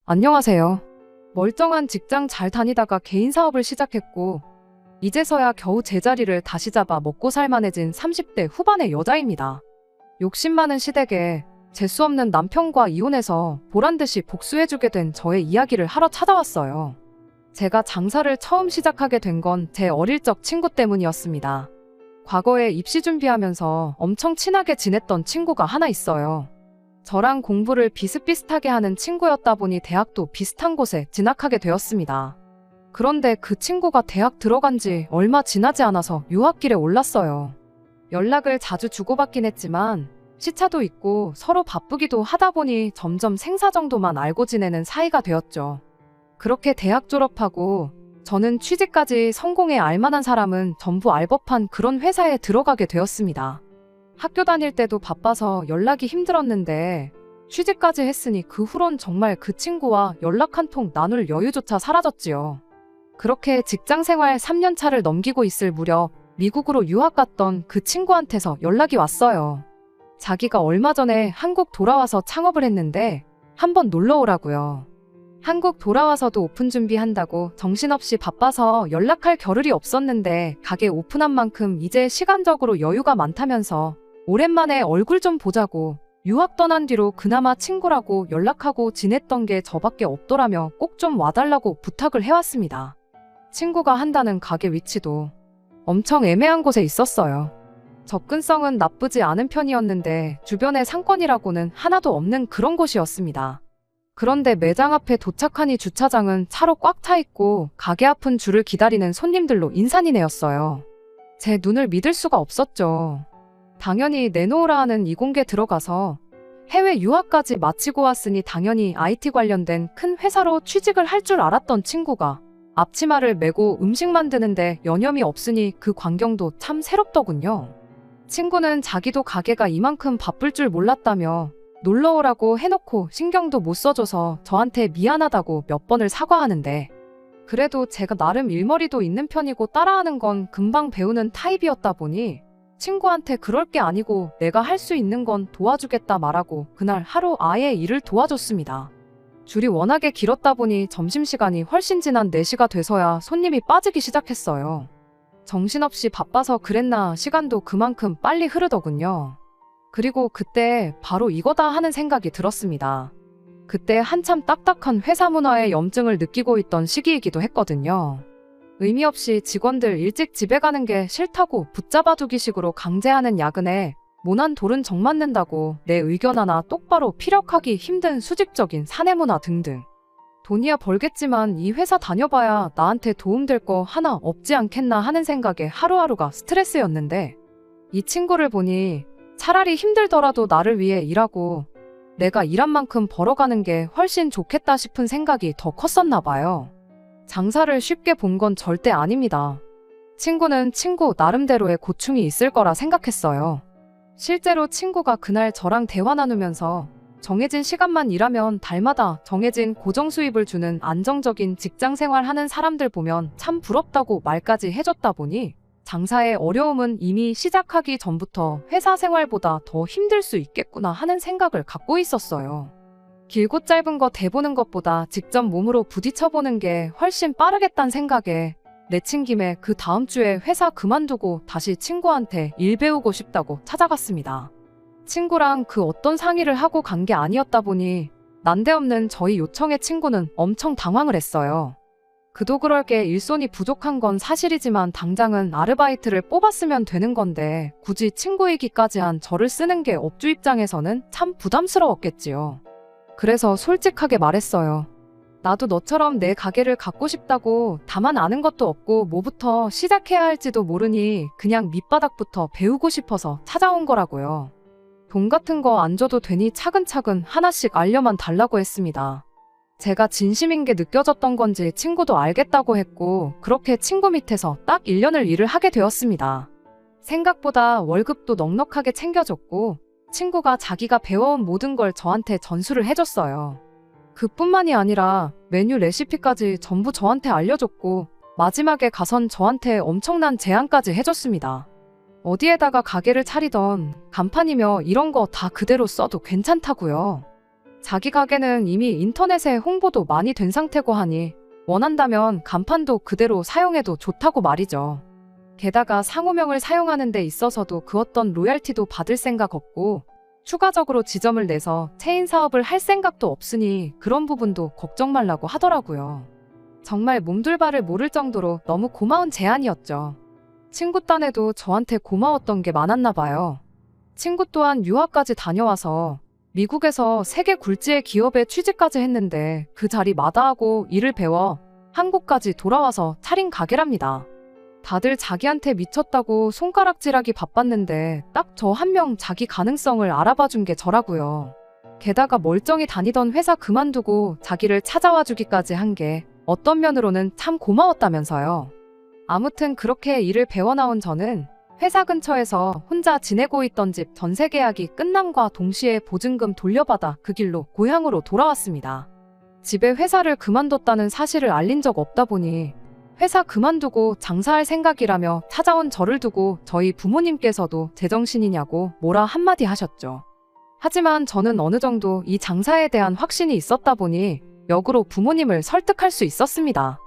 안녕하세요. 멀쩡한 직장 잘 다니다가 개인 사업을 시작했고, 이제서야 겨우 제자리를 다시 잡아 먹고 살만해진 30대 후반의 여자입니다. 욕심 많은 시댁에 재수 없는 남편과 이혼해서 보란듯이 복수해주게 된 저의 이야기를 하러 찾아왔어요. 제가 장사를 처음 시작하게 된 건 제 어릴 적 친구 때문이었습니다. 과거에 입시 준비하면서 엄청 친하게 지냈던 친구가 하나 있어요. 저랑 공부를 비슷비슷하게 하는 친구였다 보니 대학도 비슷한 곳에 진학하게 되었습니다. 그런데 그 친구가 대학 들어간 지 얼마 지나지 않아서 유학길에 올랐어요. 연락을 자주 주고받긴 했지만 시차도 있고 서로 바쁘기도 하다 보니 점점 생사 정도만 알고 지내는 사이가 되었죠. 그렇게 대학 졸업하고 저는 취직까지 성공해 알만한 사람은 전부 알 법한 그런 회사에 들어가게 되었습니다. 학교 다닐 때도 바빠서 연락이 힘들었는데 취직까지 했으니 그 후론 정말 그 친구와 연락 한 통 나눌 여유조차 사라졌지요. 그렇게 직장 생활 3년 차를 넘기고 있을 무렵 미국으로 유학 갔던 그 친구한테서 연락이 왔어요. 자기가 얼마 전에 한국 돌아와서 창업을 했는데 한번 놀러 오라고요. 한국 돌아와서도 오픈 준비한다고 정신없이 바빠서 연락할 겨를이 없었는데 가게 오픈한 만큼 이제 시간적으로 여유가 많다면서 오랜만에 얼굴 좀 보자고 유학 떠난 뒤로 그나마 친구라고 연락하고 지냈던 게 저밖에 없더라며 꼭 좀 와달라고 부탁을 해왔습니다. 친구가 한다는 가게 위치도 엄청 애매한 곳에 있었어요. 접근성은 나쁘지 않은 편이었는데 주변에 상권이라고는 하나도 없는 그런 곳이었습니다. 그런데 매장 앞에 도착하니 주차장은 차로 꽉 차 있고 가게 앞은 줄을 기다리는 손님들로 인산이네였어요. 제 눈을 믿을 수가 없었죠. 당연히 내놓으라 하는 이공계 들어가서 해외 유학까지 마치고 왔으니 당연히 IT 관련된 큰 회사로 취직을 할 줄 알았던 친구가 앞치마를 메고 음식 만드는데 여념이 없으니 그 광경도 참 새롭더군요. 친구는 자기도 가게가 이만큼 바쁠 줄 몰랐다며 놀러 오라고 해놓고 신경도 못 써줘서 저한테 미안하다고 몇 번을 사과하는데 그래도 제가 나름 일머리도 있는 편이고 따라하는 건 금방 배우는 타입이었다 보니 친구한테 그럴 게 아니고 내가 할 수 있는 건 도와주겠다 말하고 그날 하루 아예 일을 도와줬습니다. 줄이 워낙에 길었다 보니 점심시간이 훨씬 지난 4시가 돼서야 손님이 빠지기 시작했어요. 정신없이 바빠서 그랬나 시간도 그만큼 빨리 흐르더군요. 그리고 그때 바로 이거다 하는 생각이 들었습니다. 그때 한참 딱딱한 회사 문화의 염증을 느끼고 있던 시기이기도 했거든요. 의미 없이 직원들 일찍 집에 가는 게 싫다고 붙잡아두기식으로 강제하는 야근에 모난 돌은 정 맞는다고 내 의견 하나 똑바로 피력하기 힘든 수직적인 사내 문화 등등. 돈이야 벌겠지만 이 회사 다녀봐야 나한테 도움될 거 하나 없지 않겠나 하는 생각에 하루하루가 스트레스였는데 이 친구를 보니 차라리 힘들더라도 나를 위해 일하고 내가 일한 만큼 벌어가는 게 훨씬 좋겠다 싶은 생각이 더 컸었나 봐요. 장사를 쉽게 본 건 절대 아닙니다. 친구는 친구 나름대로의 고충이 있을 거라 생각했어요. 실제로 친구가 그날 저랑 대화 나누면서 정해진 시간만 일하면 달마다 정해진 고정 수입을 주는 안정적인 직장 생활하는 사람들 보면 참 부럽다고 말까지 해줬다 보니 장사의 어려움은 이미 시작하기 전부터 회사 생활보다 더 힘들 수 있겠구나 하는 생각을 갖고 있었어요. 길고 짧은 거 대보는 것보다 직접 몸으로 부딪혀보는 게 훨씬 빠르겠다는 생각에 내친 김에 그 다음 주에 회사 그만두고 다시 친구한테 일 배우고 싶다고 찾아갔습니다. 친구랑 그 어떤 상의를 하고 간 게 아니었다 보니 난데없는 저희 요청에 친구는 엄청 당황을 했어요. 그도 그럴 게 일손이 부족한 건 사실이지만 당장은 아르바이트를 뽑았으면 되는 건데 굳이 친구 얘기까지 한 저를 쓰는 게 업주 입장에서는 참 부담스러웠겠지요. 그래서 솔직하게 말했어요. 나도 너처럼 내 가게를 갖고 싶다고 다만 아는 것도 없고 뭐부터 시작해야 할지도 모르니 그냥 밑바닥부터 배우고 싶어서 찾아온 거라고요. 돈 같은 거 안 줘도 되니 차근차근 하나씩 알려만 달라고 했습니다. 제가 진심인 게 느껴졌던 건지 친구도 알겠다고 했고 그렇게 친구 밑에서 딱 1년을 일을 하게 되었습니다. 생각보다 월급도 넉넉하게 챙겨줬고 친구가 자기가 배워온 모든 걸 저한테 전수를 해줬어요. 그뿐만이 아니라 메뉴 레시피까지 전부 저한테 알려줬고 마지막에 가선 저한테 엄청난 제안까지 해줬습니다. 어디에다가 가게를 차리던 간판이며 이런 거 다 그대로 써도 괜찮다고요. 자기 가게는 이미 인터넷에 홍보도 많이 된 상태고 하니 원한다면 간판도 그대로 사용해도 좋다고 말이죠. 게다가 상호명을 사용하는 데 있어서도 그 어떤 로얄티도 받을 생각 없고 추가적으로 지점을 내서 체인 사업을 할 생각도 없으니 그런 부분도 걱정 말라고 하더라고요. 정말 몸둘바를 모를 정도로 너무 고마운 제안이었죠. 친구 딴에도 저한테 고마웠던 게 많았나 봐요. 친구 또한 유학까지 다녀와서 미국에서 세계 굴지의 기업에 취직까지 했는데 그 자리 마다하고 일을 배워 한국까지 돌아와서 차린 가게랍니다. 다들 자기한테 미쳤다고 손가락질하기 바빴는데 딱 저 한 명 자기 가능성을 알아봐 준 게 저라고요. 게다가 멀쩡히 다니던 회사 그만두고 자기를 찾아와 주기까지 한 게 어떤 면으로는 참 고마웠다면서요. 아무튼 그렇게 일을 배워나온 저는 회사 근처에서 혼자 지내고 있던 집 전세 계약이 끝남과 동시에 보증금 돌려받아 그 길로 고향으로 돌아왔습니다. 집에 회사를 그만뒀다는 사실을 알린 적 없다 보니 회사 그만두고 장사할 생각이라며 찾아온 저를 두고 저희 부모님께서도 제정신이냐고 뭐라 한마디 하셨죠. 하지만 저는 어느 정도 이 장사에 대한 확신이 있었다 보니 역으로 부모님을 설득할 수 있었습니다.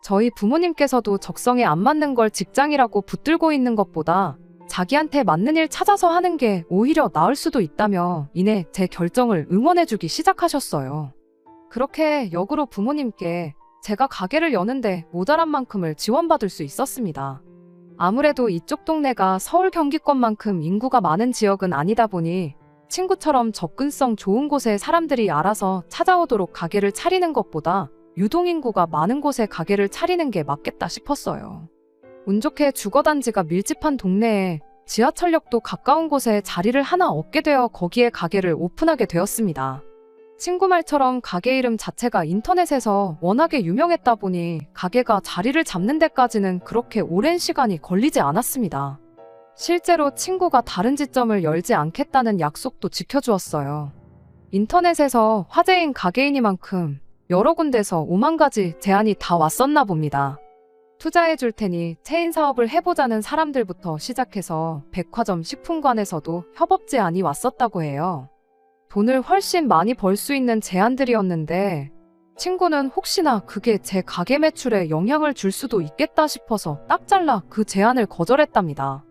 저희 부모님께서도 적성에 안 맞는 걸 직장이라고 붙들고 있는 것보다 자기한테 맞는 일 찾아서 하는 게 오히려 나을 수도 있다며 이내 제 결정을 응원해주기 시작하셨어요. 그렇게 역으로 부모님께 제가 가게를 여는데 모자란 만큼을 지원받을 수 있었습니다. 아무래도 이쪽 동네가 서울 경기권만큼 인구가 많은 지역은 아니다 보니 친구처럼 접근성 좋은 곳에 사람들이 알아서 찾아오도록 가게를 차리는 것보다 유동인구가 많은 곳에 가게를 차리는 게 맞겠다 싶었어요. 운 좋게 주거단지가 밀집한 동네에 지하철역도 가까운 곳에 자리를 하나 얻게 되어 거기에 가게를 오픈하게 되었습니다. 친구 말처럼 가게 이름 자체가 인터넷에서 워낙에 유명했다 보니 가게가 자리를 잡는 데까지는 그렇게 오랜 시간이 걸리지 않았습니다. 실제로 친구가 다른 지점을 열지 않겠다는 약속도 지켜주었어요. 인터넷에서 화제인 가게이니만큼 여러 군데서 5만 가지 제안이 다 왔었나 봅니다. 투자해 줄 테니 체인 사업을 해보자는 사람들부터 시작해서 백화점 식품관에서도 협업 제안이 왔었다고 해요. 돈을 훨씬 많이 벌 수 있는 제안들이었는데 친구는 혹시나 그게 제 가게 매출에 영향을 줄 수도 있겠다 싶어서 딱 잘라 그 제안을 거절했답니다.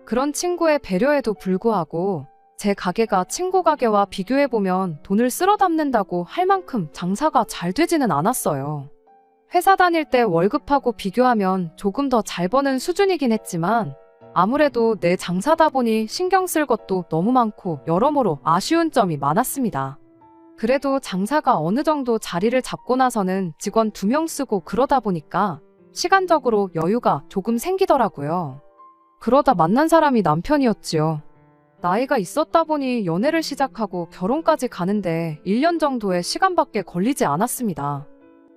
그런 친구의 배려에도 불구하고 제 가게가 친구 가게와 비교해보면 돈을 쓸어 담는다고 할 만큼 장사가 잘 되지는 않았어요. 회사 다닐 때 월급하고 비교하면 조금 더 잘 버는 수준이긴 했지만 아무래도 내 장사다 보니 신경 쓸 것도 너무 많고 여러모로 아쉬운 점이 많았습니다. 그래도 장사가 어느 정도 자리를 잡고 나서는 직원 2명 쓰고 그러다 보니까 시간적으로 여유가 조금 생기더라고요. 그러다 만난 사람이 남편이었지요. 나이가 있었다 보니 연애를 시작하고 결혼까지 가는데 1년 정도의 시간밖에 걸리지 않았습니다.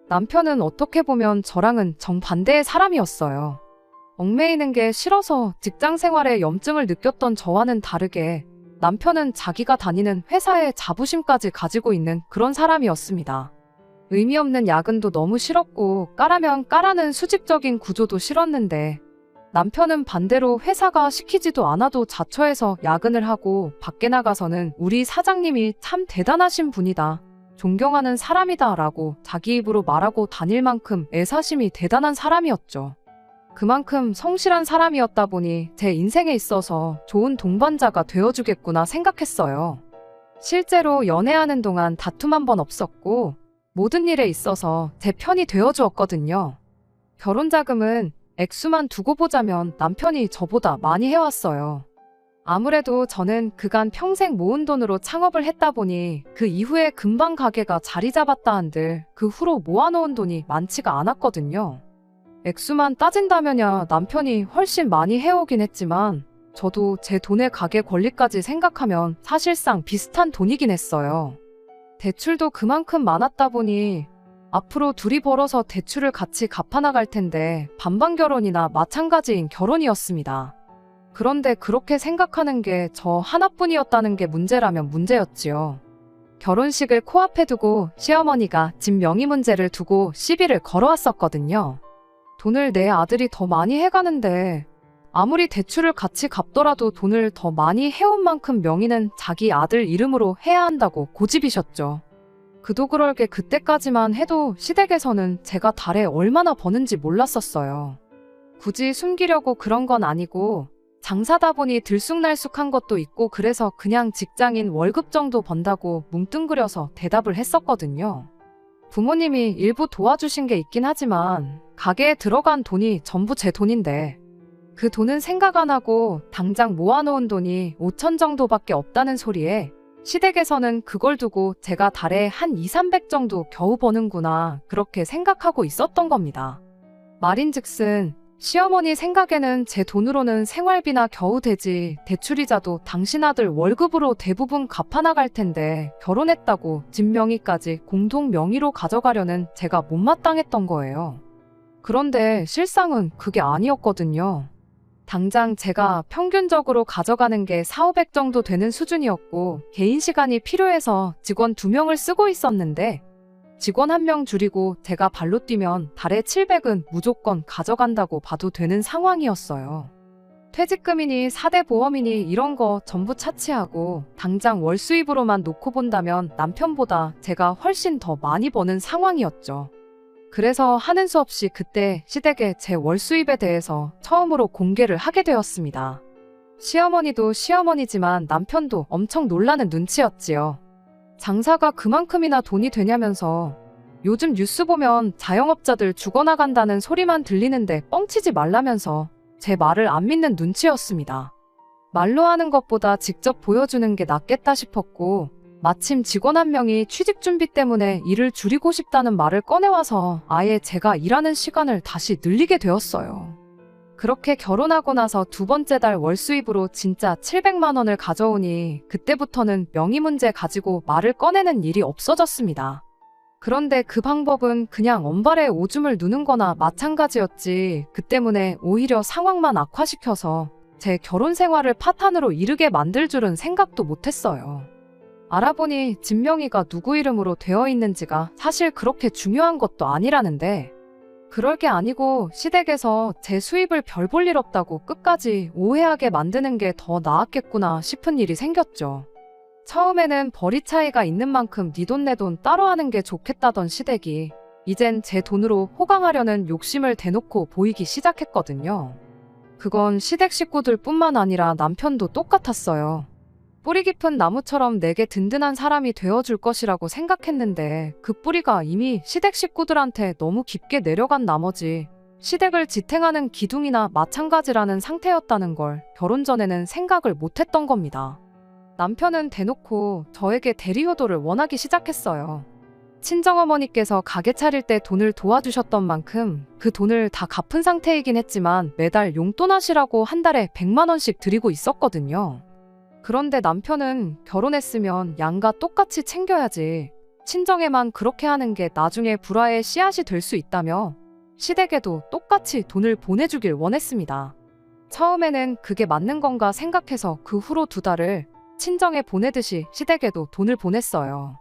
남편은 어떻게 보면 저랑은 정반대의 사람이었어요. 얽매이는 게 싫어서 직장 생활에 염증을 느꼈던 저와는 다르게 남편은 자기가 다니는 회사에 자부심까지 가지고 있는 그런 사람이었습니다. 의미 없는 야근도 너무 싫었고 까라면 까라는 수직적인 구조도 싫었는데 남편은 반대로 회사가 시키지도 않아도 자처해서 야근을 하고 밖에 나가서는 우리 사장님이 참 대단하신 분이다, 존경하는 사람이다 라고 자기 입으로 말하고 다닐 만큼 애사심이 대단한 사람이었죠. 그만큼 성실한 사람이었다 보니 제 인생에 있어서 좋은 동반자가 되어주겠구나 생각했어요. 실제로 연애하는 동안 다툼 한 번 없었고 모든 일에 있어서 제 편이 되어주었거든요. 결혼 자금은 액수만 두고 보자면 남편이 저보다 많이 해왔어요. 아무래도 저는 그간 평생 모은 돈으로 창업을 했다 보니 그 이후에 금방 가게가 자리 잡았다 한들 그 후로 모아놓은 돈이 많지가 않았거든요. 액수만 따진다면야 남편이 훨씬 많이 해오긴 했지만 저도 제 돈의 가게 권리까지 생각하면 사실상 비슷한 돈이긴 했어요. 대출도 그만큼 많았다 보니 앞으로 둘이 벌어서 대출을 같이 갚아나갈 텐데 반반 결혼이나 마찬가지인 결혼이었습니다. 그런데 그렇게 생각하는 게 저 하나뿐이었다는 게 문제라면 문제였지요. 결혼식을 코앞에 두고 시어머니가 집 명의 문제를 두고 시비를 걸어왔었거든요. 돈을 내 아들이 더 많이 해가는데 아무리 대출을 같이 갚더라도 돈을 더 많이 해온 만큼 명의는 자기 아들 이름으로 해야 한다고 고집이셨죠. 그도 그럴 게 그때까지만 해도 시댁에서는 제가 달에 얼마나 버는지 몰랐었어요. 굳이 숨기려고 그런 건 아니고 장사다 보니 들쑥날쑥한 것도 있고 그래서 그냥 직장인 월급 정도 번다고 뭉뚱그려서 대답을 했었거든요. 부모님이 일부 도와주신 게 있긴 하지만 가게에 들어간 돈이 전부 제 돈인데 그 돈은 생각 안 하고 당장 모아놓은 돈이 5천 정도밖에 없다는 소리에 시댁에서는 그걸 두고 제가 달에 한 2, 300 정도 겨우 버는구나 그렇게 생각하고 있었던 겁니다. 말인즉슨 시어머니 생각에는 제 돈으로는 생활비나 겨우 되지 대출이자도 당신 아들 월급으로 대부분 갚아나갈 텐데 결혼했다고 집 명의까지 공동 명의로 가져가려는 제가 못마땅했던 거예요. 그런데 실상은 그게 아니었거든요. 당장 제가 평균적으로 가져가는 게 4, 500 정도 되는 수준이었고 개인 시간이 필요해서 직원 2명을 쓰고 있었는데 직원 1명 줄이고 제가 발로 뛰면 달에 700은 무조건 가져간다고 봐도 되는 상황이었어요. 퇴직금이니 4대 보험이니 이런 거 전부 차치하고 당장 월 수입으로만 놓고 본다면 남편보다 제가 훨씬 더 많이 버는 상황이었죠. 그래서 하는 수 없이 그때 시댁에 제 월 수입에 대해서 처음으로 공개를 하게 되었습니다. 시어머니도 시어머니지만 남편도 엄청 놀라는 눈치였지요. 장사가 그만큼이나 돈이 되냐면서 요즘 뉴스 보면 자영업자들 죽어나간다는 소리만 들리는데 뻥치지 말라면서 제 말을 안 믿는 눈치였습니다. 말로 하는 것보다 직접 보여주는 게 낫겠다 싶었고 마침 직원 1명이 취직 준비 때문에 일을 줄이고 싶다는 말을 꺼내와서 아예 제가 일하는 시간을 다시 늘리게 되었어요. 그렇게 결혼하고 나서 2번째 달 월 수입으로 진짜 700만 원을 가져오니 그때부터는 명의 문제 가지고 말을 꺼내는 일이 없어졌습니다. 그런데 그 방법은 그냥 언발에 오줌을 누는 거나 마찬가지였지 그 때문에 오히려 상황만 악화시켜서 제 결혼 생활을 파탄으로 이르게 만들 줄은 생각도 못했어요. 알아보니 집 명의가 누구 이름으로 되어 있는지가 사실 그렇게 중요한 것도 아니라는데 그럴 게 아니고 시댁에서 제 수입을 별 볼 일 없다고 끝까지 오해하게 만드는 게 더 나았겠구나 싶은 일이 생겼죠. 처음에는 벌이 차이가 있는 만큼 네 돈 내 돈 따로 하는 게 좋겠다던 시댁이 이젠 제 돈으로 호강하려는 욕심을 대놓고 보이기 시작했거든요. 그건 시댁 식구들 뿐만 아니라 남편도 똑같았어요. 뿌리 깊은 나무처럼 내게 든든한 사람이 되어줄 것이라고 생각했는데 그 뿌리가 이미 시댁 식구들한테 너무 깊게 내려간 나머지 시댁을 지탱하는 기둥이나 마찬가지라는 상태였다는 걸 결혼 전에는 생각을 못했던 겁니다. 남편은 대놓고 저에게 대리효도를 원하기 시작했어요. 친정어머니께서 가게 차릴 때 돈을 도와주셨던 만큼 그 돈을 다 갚은 상태이긴 했지만 매달 용돈 하시라고 한 달에 100만 원씩 드리고 있었거든요. 그런데 남편은 결혼했으면 양가 똑같이 챙겨야지. 친정에만 그렇게 하는 게 나중에 불화의 씨앗이 될 수 있다며 시댁에도 똑같이 돈을 보내주길 원했습니다. 처음에는 그게 맞는 건가 생각해서 그 후로 2달을 친정에 보내듯이 시댁에도 돈을 보냈어요.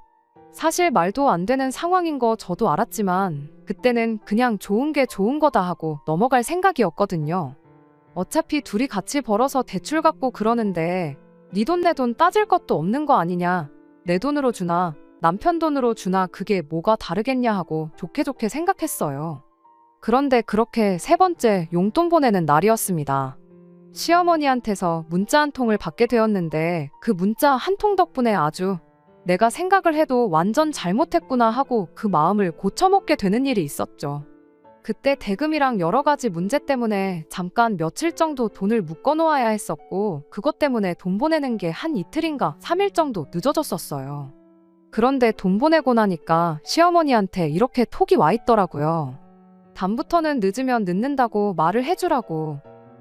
사실 말도 안 되는 상황인 거 저도 알았지만 그때는 그냥 좋은 게 좋은 거다 하고 넘어갈 생각이었거든요. 어차피 둘이 같이 벌어서 대출 갚고 그러는데 네 돈 내 돈 따질 것도 없는 거 아니냐. 내 돈으로 주나 남편 돈으로 주나 그게 뭐가 다르겠냐 하고 좋게 생각했어요. 그런데 그렇게 3번째 용돈 보내는 날이었습니다. 시어머니한테서 문자 한 통을 받게 되었는데 그 문자 한 통 덕분에 아주 내가 생각을 해도 완전 잘못했구나 하고 그 마음을 고쳐먹게 되는 일이 있었죠. 그때 대금이랑 여러 가지 문제 때문에 잠깐 며칠 정도 돈을 묶어놓아야 했었고 그것 때문에 돈 보내는 게 한 이틀인가 3일 정도 늦어졌었어요. 그런데 돈 보내고 나니까 시어머니한테 이렇게 톡이 와 있더라고요. 다음부터는 늦으면 늦는다고 말을 해주라고.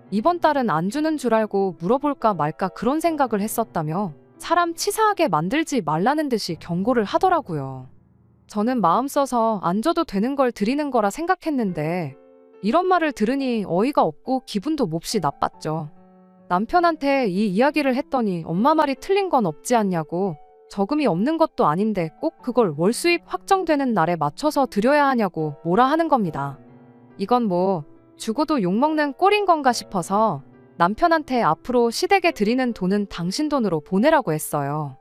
이번 달은 안 주는 줄 알고 물어볼까 말까 그런 생각을 했었다며 사람 치사하게 만들지 말라는 듯이 경고를 하더라고요. 저는 마음 써서 안 줘도 되는 걸 드리는 거라 생각했는데 이런 말을 들으니 어이가 없고 기분도 몹시 나빴죠. 남편한테 이 이야기를 했더니 엄마 말이 틀린 건 없지 않냐고 저금이 없는 것도 아닌데 꼭 그걸 월 수입 확정되는 날에 맞춰서 드려야 하냐고 뭐라 하는 겁니다. 이건 뭐 주고도 욕먹는 꼴인 건가 싶어서 남편한테 앞으로 시댁에 드리는 돈은 당신 돈으로 보내라고 했어요.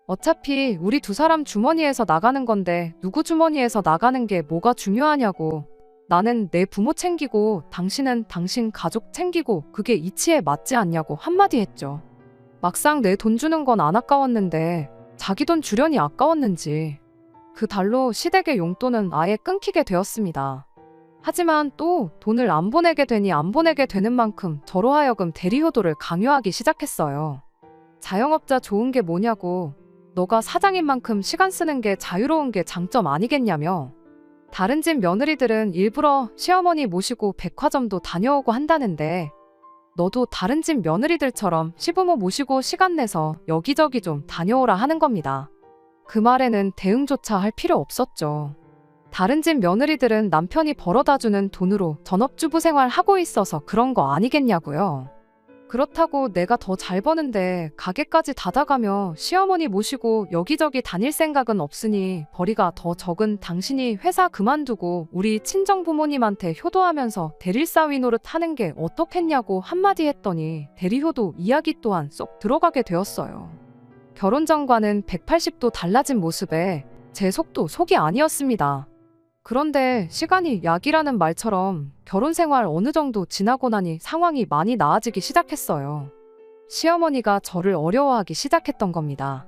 어차피 우리 두 사람 주머니에서 나가는 건데 누구 주머니에서 나가는 게 뭐가 중요하냐고. 나는 내 부모 챙기고 당신은 당신 가족 챙기고 그게 이치에 맞지 않냐고 한마디 했죠. 막상 내 돈 주는 건 안 아까웠는데 자기 돈 주려니 아까웠는지 그 달로 시댁의 용돈은 아예 끊기게 되었습니다. 하지만 또 돈을 안 보내게 되니 안 보내게 되는 만큼 저로 하여금 대리효도를 강요하기 시작했어요. 자영업자 좋은 게 뭐냐고. 너가 사장인 만큼 시간 쓰는 게 자유로운 게 장점 아니겠냐며. 다른 집 며느리들은 일부러 시어머니 모시고 백화점도 다녀오고 한다는데 너도 다른 집 며느리들처럼 시부모 모시고 시간 내서 여기저기 좀 다녀오라 하는 겁니다. 그 말에는 대응조차 할 필요 없었죠. 다른 집 며느리들은 남편이 벌어다주는 돈으로 전업주부 생활 하고 있어서 그런 거 아니겠냐고요. 그렇다고 내가 더 잘 버는데 가게까지 닫아가며 시어머니 모시고 여기저기 다닐 생각은 없으니 벌이가 더 적은 당신이 회사 그만두고 우리 친정 부모님한테 효도하면서 대릴사위 노릇 하는 게 어떻겠냐고 한마디 했더니 대리효도 이야기 또한 쏙 들어가게 되었어요. 결혼 전과는 180도 달라진 모습에 제 속도 속이 아니었습니다. 그런데 시간이 약이라는 말처럼 결혼 생활 어느 정도 지나고 나니 상황이 많이 나아지기 시작했어요. 시어머니가 저를 어려워하기 시작했던 겁니다.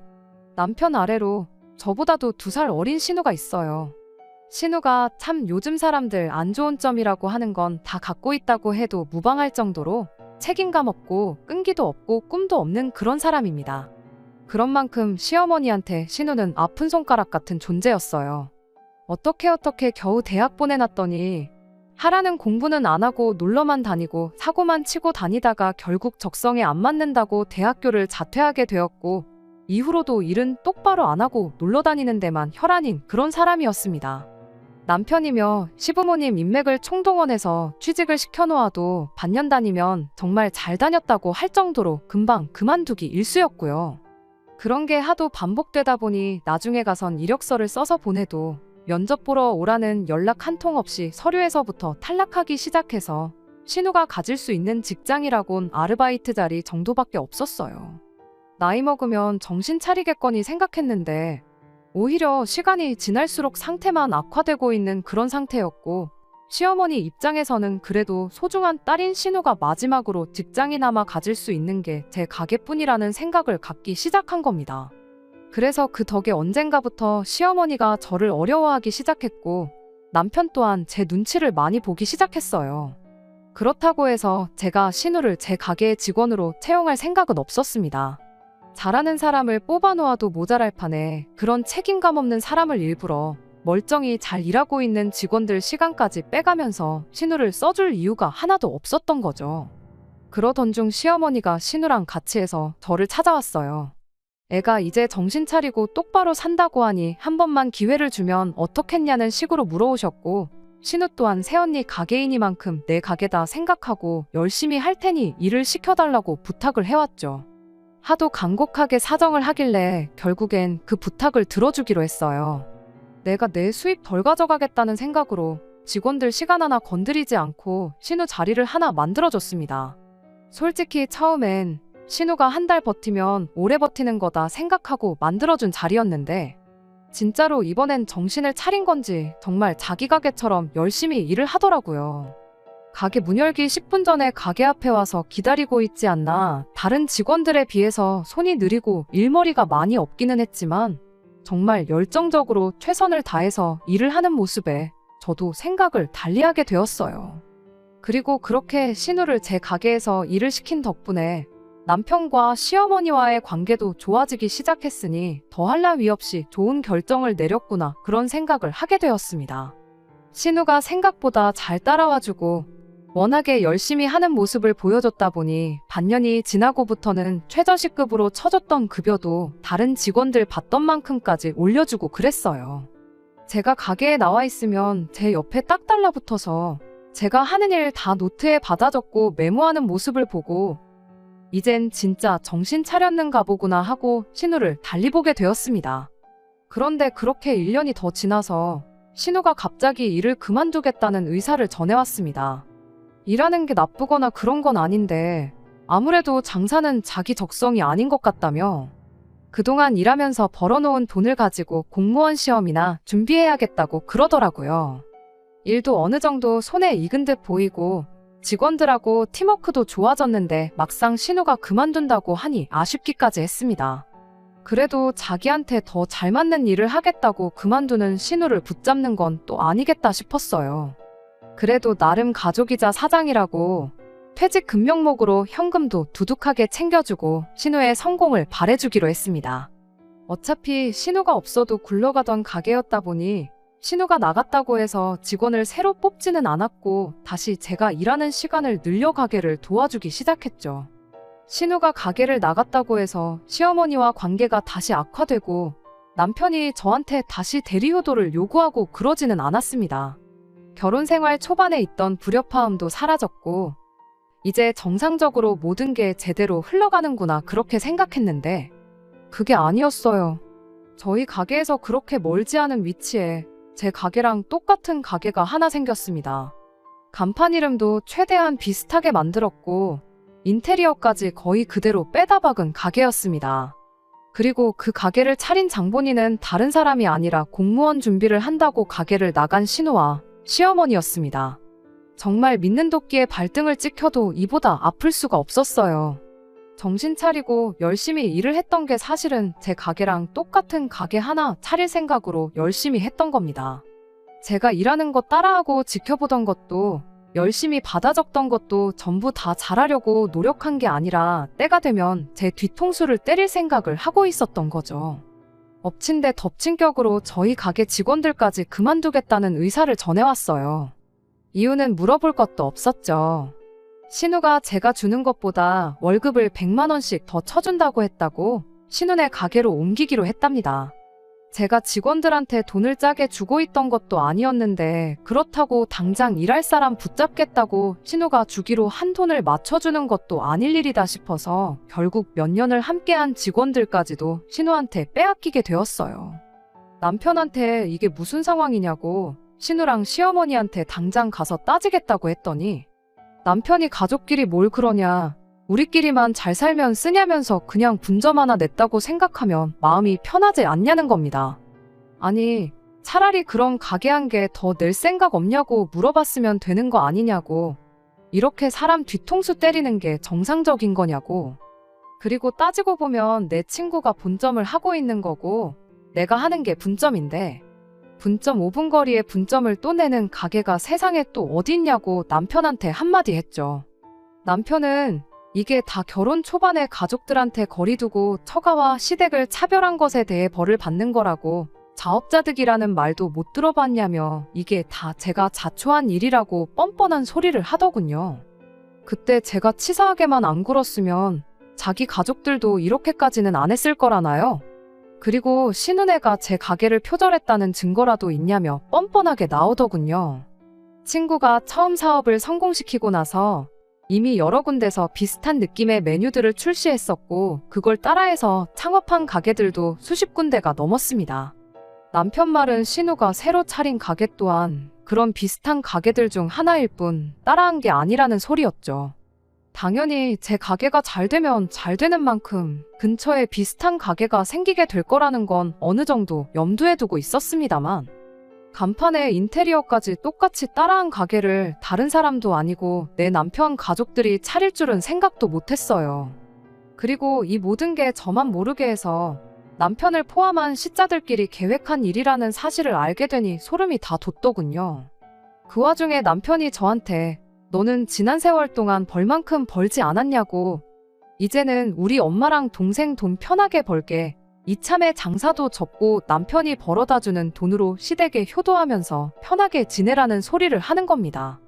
남편 아래로 저보다도 2살 어린 신우가 있어요. 신우가 참 요즘 사람들 안 좋은 점이라고 하는 건 다 갖고 있다고 해도 무방할 정도로 책임감 없고 끈기도 없고 꿈도 없는 그런 사람입니다. 그런 만큼 시어머니한테 신우는 아픈 손가락 같은 존재였어요. 어떻게 겨우 대학 보내놨더니 하라는 공부는 안 하고 놀러만 다니고 사고만 치고 다니다가 결국 적성에 안 맞는다고 대학교를 자퇴하게 되었고 이후로도 일은 똑바로 안 하고 놀러 다니는 데만 혈안인 그런 사람이었습니다. 남편이며 시부모님 인맥을 총동원해서 취직을 시켜놓아도 반년 다니면 정말 잘 다녔다고 할 정도로 금방 그만두기 일쑤였고요. 그런 게 하도 반복되다 보니 나중에 가선 이력서를 써서 보내도 면접 보러 오라는 연락 한 통 없이 서류에서부터 탈락하기 시작해서 신우가 가질 수 있는 직장이라곤 아르바이트 자리 정도밖에 없었어요. 나이 먹으면 정신 차리겠거니 생각했는데 오히려 시간이 지날수록 상태만 악화되고 있는 그런 상태였고 시어머니 입장에서는 그래도 소중한 딸인 신우가 마지막으로 직장이나마 가질 수 있는 게 제 가게뿐이라는 생각을 갖기 시작한 겁니다. 그래서 그 덕에 언젠가부터 시어머니가 저를 어려워하기 시작했고 남편 또한 제 눈치를 많이 보기 시작했어요. 그렇다고 해서 제가 신우를 제 가게의 직원으로 채용할 생각은 없었습니다. 잘하는 사람을 뽑아놓아도 모자랄 판에 그런 책임감 없는 사람을 일부러 멀쩡히 잘 일하고 있는 직원들 시간까지 빼가면서 신우를 써줄 이유가 하나도 없었던 거죠. 그러던 중 시어머니가 신우랑 같이 해서 저를 찾아왔어요. 애가 이제 정신 차리고 똑바로 산다고 하니 한 번만 기회를 주면 어떻겠냐는 식으로 물어오셨고 신우 또한 새언니 가게이니만큼 내 가게다 생각하고 열심히 할 테니 일을 시켜달라고 부탁을 해왔죠. 하도 간곡하게 사정을 하길래 결국엔 그 부탁을 들어주기로 했어요. 내가 내 수입 덜 가져가겠다는 생각으로 직원들 시간 하나 건드리지 않고 신우 자리를 하나 만들어줬습니다. 솔직히 처음엔 신우가 한 달 버티면 오래 버티는 거다 생각하고 만들어준 자리였는데 진짜로 이번엔 정신을 차린 건지 정말 자기 가게처럼 열심히 일을 하더라고요. 가게 문 열기 10분 전에 가게 앞에 와서 기다리고 있지 않나. 다른 직원들에 비해서 손이 느리고 일머리가 많이 없기는 했지만 정말 열정적으로 최선을 다해서 일을 하는 모습에 저도 생각을 달리하게 되었어요. 그리고 그렇게 신우를 제 가게에서 일을 시킨 덕분에 남편과 시어머니와의 관계도 좋아지기 시작했으니 더할 나위 없이 좋은 결정을 내렸구나 그런 생각을 하게 되었습니다. 신우가 생각보다 잘 따라와주고 워낙에 열심히 하는 모습을 보여줬다 보니 반년이 지나고부터는 최저시급으로 쳐줬던 급여도 다른 직원들 받던 만큼까지 올려주고 그랬어요. 제가 가게에 나와 있으면 제 옆에 딱 달라붙어서 제가 하는 일 다 노트에 받아 적고 메모하는 모습을 보고 이젠 진짜 정신 차렸는가 보구나 하고 신우를 달리 보게 되었습니다. 그런데 그렇게 1년이 더 지나서 신우가 갑자기 일을 그만두겠다는 의사를 전해왔습니다. 일하는 게 나쁘거나 그런 건 아닌데 아무래도 장사는 자기 적성이 아닌 것 같다며 그동안 일하면서 벌어놓은 돈을 가지고 공무원 시험이나 준비해야겠다고 그러더라고요. 일도 어느 정도 손에 익은 듯 보이고 직원들하고 팀워크도 좋아졌는데 막상 신우가 그만둔다고 하니 아쉽기까지 했습니다. 그래도 자기한테 더 잘 맞는 일을 하겠다고 그만두는 신우를 붙잡는 건 또 아니겠다 싶었어요. 그래도 나름 가족이자 사장이라고 퇴직 금명목으로 현금도 두둑하게 챙겨주고 신우의 성공을 바래주기로 했습니다. 어차피 신우가 없어도 굴러가던 가게였다 보니 신우가 나갔다고 해서 직원을 새로 뽑지는 않았고 다시 제가 일하는 시간을 늘려 가게를 도와주기 시작했죠. 신우가 가게를 나갔다고 해서 시어머니와 관계가 다시 악화되고 남편이 저한테 다시 대리효도를 요구하고 그러지는 않았습니다. 결혼 생활 초반에 있던 불협화음도 사라졌고 이제 정상적으로 모든 게 제대로 흘러가는구나 그렇게 생각했는데 그게 아니었어요. 저희 가게에서 그렇게 멀지 않은 위치에 제 가게랑 똑같은 가게가 하나 생겼습니다. 간판 이름도 최대한 비슷하게 만들었고 인테리어까지 거의 그대로 빼다 박은 가게였습니다. 그리고 그 가게를 차린 장본인은 다른 사람이 아니라 공무원 준비를 한다고 가게를 나간 신우와 시어머니였습니다. 정말 믿는 도끼에 발등을 찍혀도 이보다 아플 수가 없었어요. 정신 차리고 열심히 일을 했던 게 사실은 제 가게랑 똑같은 가게 하나 차릴 생각으로 열심히 했던 겁니다. 제가 일하는 거 따라하고 지켜보던 것도 열심히 받아 적던 것도 전부 다 잘하려고 노력한 게 아니라 때가 되면 제 뒤통수를 때릴 생각을 하고 있었던 거죠. 엎친 데 덮친 격으로 저희 가게 직원들까지 그만두겠다는 의사를 전해왔어요. 이유는 물어볼 것도 없었죠. 신우가 제가 주는 것보다 월급을 100만 원씩 더 쳐준다고 했다고 신우네 가게로 옮기기로 했답니다. 제가 직원들한테 돈을 짜게 주고 있던 것도 아니었는데 그렇다고 당장 일할 사람 붙잡겠다고 신우가 주기로 한 돈을 맞춰주는 것도 아닐 일이다 싶어서 결국 몇 년을 함께한 직원들까지도 신우한테 빼앗기게 되었어요. 남편한테 이게 무슨 상황이냐고 신우랑 시어머니한테 당장 가서 따지겠다고 했더니 남편이 가족끼리 뭘 그러냐, 우리끼리만 잘 살면 쓰냐면서 그냥 분점 하나 냈다고 생각하면 마음이 편하지 않냐는 겁니다. 아니, 차라리 그런 가게 한 개 더 낼 생각 없냐고 물어봤으면 되는 거 아니냐고. 이렇게 사람 뒤통수 때리는 게 정상적인 거냐고. 그리고 따지고 보면 내 친구가 본점을 하고 있는 거고 내가 하는 게 분점인데 분점 5분 거리에 분점을 또 내는 가게가 세상에 또 어디 있냐고 남편한테 한마디 했죠. 남편은 이게 다 결혼 초반에 가족들한테 거리두고 처가와 시댁을 차별한 것에 대해 벌을 받는 거라고 자업자득이라는 말도 못 들어봤냐며 이게 다 제가 자초한 일이라고 뻔뻔한 소리를 하더군요. 그때 제가 치사하게만 안 굴었으면 자기 가족들도 이렇게까지는 안 했을 거라나요? 그리고 신은혜가 제 가게를 표절했다는 증거라도 있냐며 뻔뻔하게 나오더군요. 친구가 처음 사업을 성공시키고 나서 이미 여러 군데서 비슷한 느낌의 메뉴들을 출시했었고 그걸 따라해서 창업한 가게들도 수십 군데가 넘었습니다. 남편 말은 신우가 새로 차린 가게 또한 그런 비슷한 가게들 중 하나일 뿐 따라한 게 아니라는 소리였죠. 당연히 제 가게가 잘 되면 잘 되는 만큼 근처에 비슷한 가게가 생기게 될 거라는 건 어느 정도 염두에 두고 있었습니다만 간판에 인테리어까지 똑같이 따라한 가게를 다른 사람도 아니고 내 남편 가족들이 차릴 줄은 생각도 못했어요. 그리고 이 모든 게 저만 모르게 해서 남편을 포함한 시자들끼리 계획한 일이라는 사실을 알게 되니 소름이 다 돋더군요. 그 와중에 남편이 저한테 너는 지난 세월 동안 벌 만큼 벌지 않았냐고 이제는 우리 엄마랑 동생 돈 편하게 벌게 이참에 장사도 접고 남편이 벌어다주는 돈으로 시댁에 효도하면서 편하게 지내라는 소리를 하는 겁니다.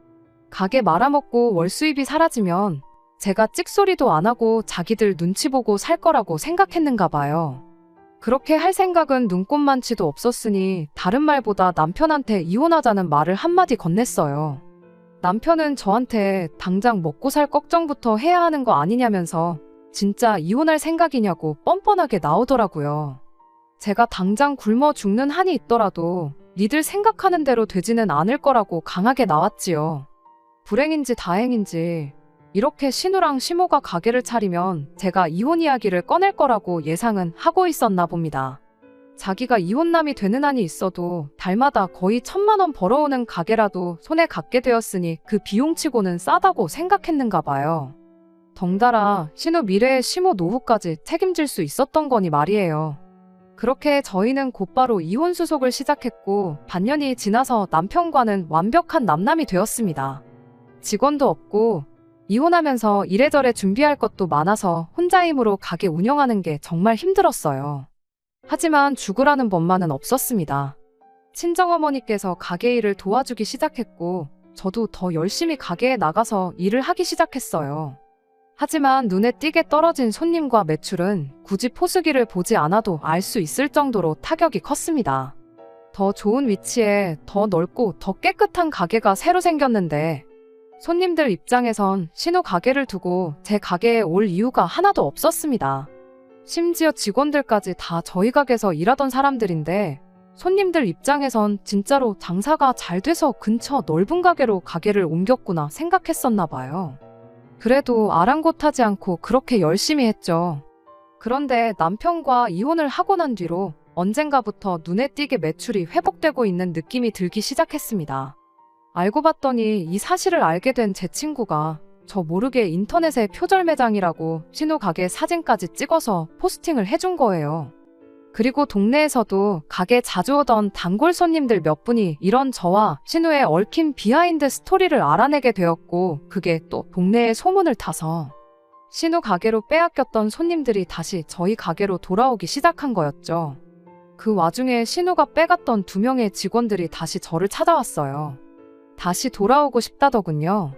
가게 말아먹고 월수입이 사라지면 제가 찍소리도 안 하고 자기들 눈치 보고 살 거라고 생각했는가 봐요. 그렇게 할 생각은 눈꼽만치도 없었으니 다른 말보다 남편한테 이혼하자는 말을 한마디 건넸어요. 남편은 저한테 당장 먹고 살 걱정부터 해야 하는 거 아니냐면서 진짜 이혼할 생각이냐고 뻔뻔하게 나오더라고요. 제가 당장 굶어 죽는 한이 있더라도 니들 생각하는 대로 되지는 않을 거라고 강하게 나왔지요. 불행인지 다행인지 이렇게 신우랑 시모가 가게를 차리면 제가 이혼 이야기를 꺼낼 거라고 예상은 하고 있었나 봅니다. 자기가 이혼남이 되는 한이 있어도 달마다 거의 1,000만 원 벌어오는 가게라도 손에 갖게 되었으니 그 비용치고는 싸다고 생각했는가 봐요. 덩달아 신우 미래의 시모 노후까지 책임질 수 있었던 거니 말이에요. 그렇게 저희는 곧바로 이혼 수속을 시작했고 반년이 지나서 남편과는 완벽한 남남이 되었습니다. 직원도 없고 이혼하면서 이래저래 준비할 것도 많아서 혼자 힘으로 가게 운영하는 게 정말 힘들었어요. 하지만 죽으라는 법만은 없었습니다. 친정어머니께서 가게 일을 도와주기 시작했고 저도 더 열심히 가게에 나가서 일을 하기 시작했어요. 하지만 눈에 띄게 떨어진 손님과 매출은 굳이 포수기를 보지 않아도 알 수 있을 정도로 타격이 컸습니다. 더 좋은 위치에 더 넓고 더 깨끗한 가게가 새로 생겼는데 손님들 입장에선 신우 가게를 두고 제 가게에 올 이유가 하나도 없었습니다. 심지어 직원들까지 다 저희 가게에서 일하던 사람들인데 손님들 입장에선 진짜로 장사가 잘 돼서 근처 넓은 가게로 가게를 옮겼구나 생각했었나 봐요. 그래도 아랑곳하지 않고 그렇게 열심히 했죠. 그런데 남편과 이혼을 하고 난 뒤로 언젠가부터 눈에 띄게 매출이 회복되고 있는 느낌이 들기 시작했습니다. 알고 봤더니 이 사실을 알게 된 제 친구가 저 모르게 인터넷에 표절 매장이라고 신우 가게 사진까지 찍어서 포스팅을 해준 거예요. 그리고 동네에서도 가게 자주 오던 단골 손님들 몇 분이 이런 저와 신우의 얽힌 비하인드 스토리를 알아내게 되었고 그게 또 동네에 소문을 타서 신우 가게로 빼앗겼던 손님들이 다시 저희 가게로 돌아오기 시작한 거였죠. 그 와중에 신우가 빼갔던 2명의 직원들이 다시 저를 찾아왔어요. 다시 돌아오고 싶다더군요.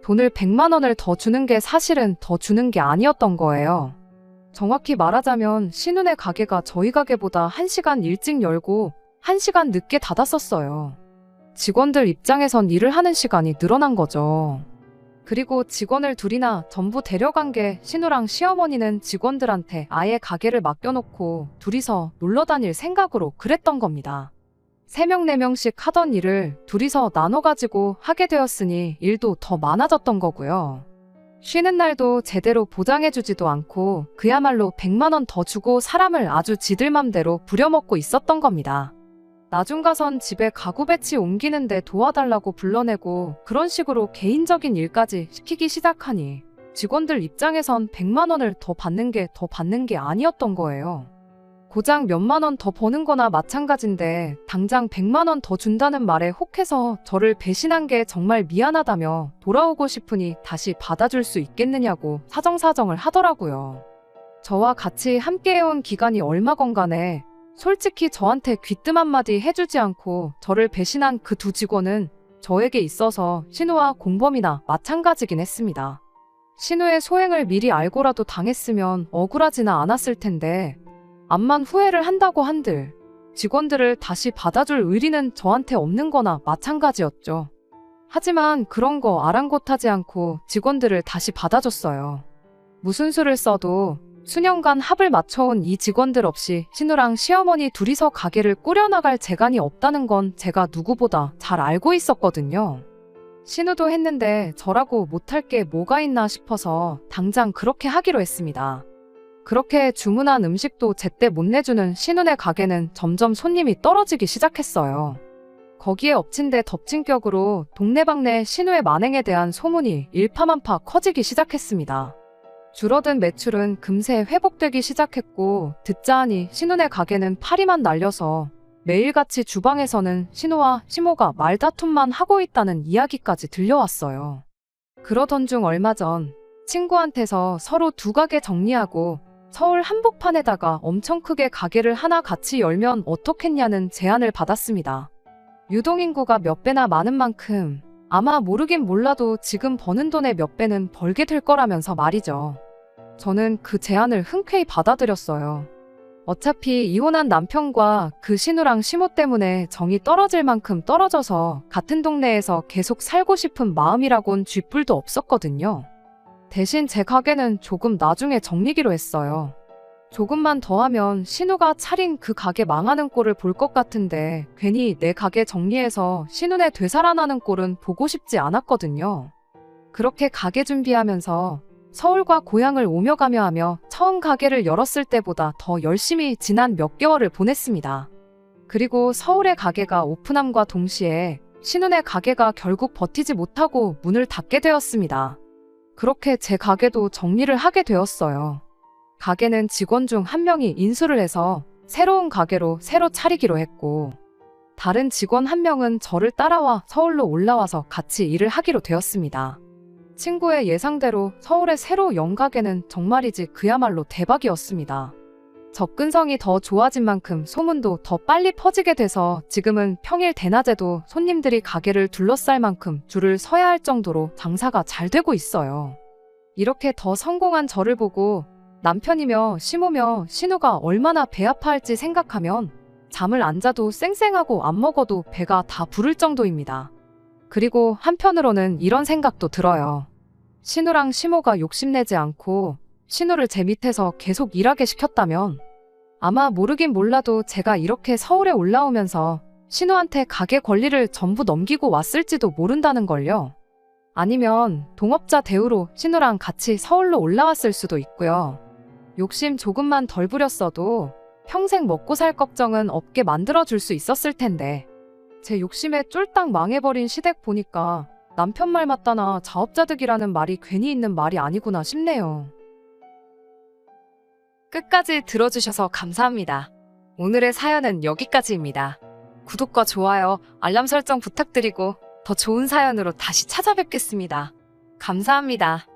돈을 100만 원을 더 주는 게 사실은 더 주는 게 아니었던 거예요. 정확히 말하자면 신우네 가게가 저희 가게보다 1시간 일찍 열고 1시간 늦게 닫았었어요. 직원들 입장에선 일을 하는 시간이 늘어난 거죠. 그리고 직원을 둘이나 전부 데려간 게 신우랑 시어머니는 직원들한테 아예 가게를 맡겨놓고 둘이서 놀러 다닐 생각으로 그랬던 겁니다. 3명, 4명씩 하던 일을 둘이서 나눠가지고 하게 되었으니 일도 더 많아졌던 거고요. 쉬는 날도 제대로 보장해주지도 않고 그야말로 100만 원 더 주고 사람을 아주 지들 맘대로 부려먹고 있었던 겁니다. 나중 가선 집에 가구 배치 옮기는데 도와달라고 불러내고 그런 식으로 개인적인 일까지 시키기 시작하니 직원들 입장에선 100만 원을 더 받는 게 아니었던 거예요. 고작 몇만 원 더 버는 거나 마찬가지인데 당장 100만 원 더 준다는 말에 혹해서 저를 배신한 게 정말 미안하다며 돌아오고 싶으니 다시 받아줄 수 있겠느냐고 사정사정을 하더라고요. 저와 같이 함께해온 기간이 얼마건 간에 솔직히 저한테 귀뜸 한마디 해주지 않고 저를 배신한 그 2 직원은 저에게 있어서 신우와 공범이나 마찬가지긴 했습니다. 신우의 소행을 미리 알고라도 당했으면 억울하지는 않았을 텐데 암만 후회를 한다고 한들 직원들을 다시 받아줄 의리는 저한테 없는 거나 마찬가지였죠. 하지만 그런 거 아랑곳하지 않고 직원들을 다시 받아줬어요. 무슨 수를 써도 수년간 합을 맞춰온 이 직원들 없이 신우랑 시어머니 둘이서 가게를 꾸려나갈 재간이 없다는 건 제가 누구보다 잘 알고 있었거든요. 신우도 했는데 저라고 못할 게 뭐가 있나 싶어서 당장 그렇게 하기로 했습니다. 그렇게 주문한 음식도 제때 못 내주는 신우네 가게는 점점 손님이 떨어지기 시작했어요. 거기에 엎친 데 덮친 격으로 동네방네 신우의 만행에 대한 소문이 일파만파 커지기 시작했습니다. 줄어든 매출은 금세 회복되기 시작했고 듣자 하니 신우네 가게는 파리만 날려서 매일같이 주방에서는 신우와 시모가 말다툼만 하고 있다는 이야기까지 들려왔어요. 그러던 중 얼마 전 친구한테서 서로 2 가게 정리하고 서울 한복판에다가 엄청 크게 가게를 하나 같이 열면 어떻겠냐는 제안을 받았습니다. 유동인구가 몇 배나 많은 만큼 아마 모르긴 몰라도 지금 버는 돈의 몇 배는 벌게 될 거라면서 말이죠. 저는 그 제안을 흔쾌히 받아들였어요. 어차피 이혼한 남편과 그 신우랑 시모 때문에 정이 떨어질 만큼 떨어져서 같은 동네에서 계속 살고 싶은 마음이라곤 쥐뿔도 없었거든요. 대신 제 가게는 조금 나중에 정리기로 했어요. 조금만 더 하면 신우가 차린 그 가게 망하는 꼴을 볼 것 같은데 괜히 내 가게 정리해서 신우네 되살아나는 꼴은 보고 싶지 않았거든요. 그렇게 가게 준비하면서 서울과 고향을 오며 가며 하며 처음 가게를 열었을 때보다 더 열심히 지난 몇 개월을 보냈습니다. 그리고 서울의 가게가 오픈함과 동시에 신혼의 가게가 결국 버티지 못하고 문을 닫게 되었습니다. 그렇게 제 가게도 정리를 하게 되었어요. 가게는 직원 중 한 명이 인수를 해서 새로운 가게로 새로 차리기로 했고, 다른 직원 한 명은 저를 따라와 서울로 올라와서 같이 일을 하기로 되었습니다. 친구의 예상대로 서울의 새로 연 가게는 정말이지 그야말로 대박이었습니다. 접근성이 더 좋아진 만큼 소문도 더 빨리 퍼지게 돼서 지금은 평일 대낮에도 손님들이 가게를 둘러쌀 만큼 줄을 서야 할 정도로 장사가 잘 되고 있어요. 이렇게 더 성공한 저를 보고 남편이며 시모며 신우가 얼마나 배 아파할지 생각하면 잠을 안 자도 쌩쌩하고 안 먹어도 배가 다 부를 정도입니다. 그리고 한편으로는 이런 생각도 들어요. 신우랑 시모가 욕심내지 않고 신우를 제 밑에서 계속 일하게 시켰다면 아마 모르긴 몰라도 제가 이렇게 서울에 올라오면서 신우한테 가게 권리를 전부 넘기고 왔을지도 모른다는 걸요. 아니면 동업자 대우로 신우랑 같이 서울로 올라왔을 수도 있고요. 욕심 조금만 덜 부렸어도 평생 먹고 살 걱정은 없게 만들어줄 수 있었을 텐데 제 욕심에 쫄딱 망해버린 시댁 보니까 남편 말 맞다나 자업자득이라는 말이 괜히 있는 말이 아니구나 싶네요. 끝까지 들어주셔서 감사합니다. 오늘의 사연은 여기까지입니다. 구독과 좋아요, 알람 설정 부탁드리고 더 좋은 사연으로 다시 찾아뵙겠습니다. 감사합니다.